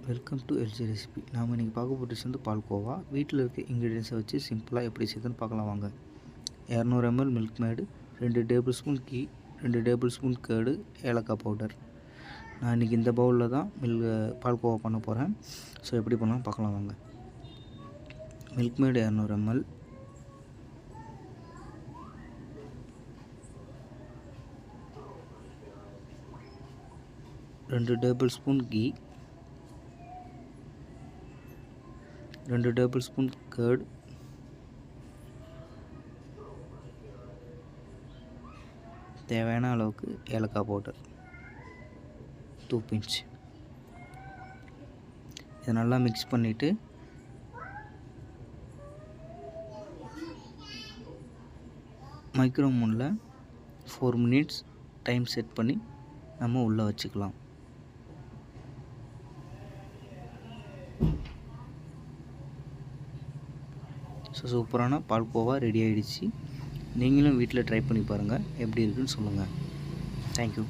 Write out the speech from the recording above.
Welcome to LG recipe. நாம் இன்றைக்கி பார்க்க போகிறது வந்து பால்கோவா. வீட்டில் இருக்க இன்க்ரீடியன்ஸை வச்சு சிம்பிளாக எப்படி செய்யுதுன்னு பார்க்கலாம் வாங்க. 200 ml Milkmaid, 2 tablespoon ghee, 2 tablespoon curd, ஏலக்காய் பவுடர். நான் இன்றைக்கி இந்த பவுலில் தான் பால்கோவா பண்ண போகிறேன். ஸோ எப்படி பண்ணலாம் பார்க்கலாம் வாங்க. மில்க் மேடு 200 ml, ரெண்டு tablespoon ghee, 2 tablespoon curd, தேவையான அளவுக்கு ஏலக்காய் பவுடர் 2 பிஞ்ச். இதை நல்லா மிக்ஸ் பண்ணிவிட்டு மைக்ரோ ஓவனில் 4 minutes டைம் செட் பண்ணி நம்ம உள்ளே வச்சுக்கலாம். ஸோ சூப்பரான பால்கோவா ரெடி ஆகிடுச்சு. நீங்களும் வீட்டில் ட்ரை பண்ணி பாருங்கள், எப்படி இருக்குன்னு சொல்லுங்கள். தேங்க்யூ.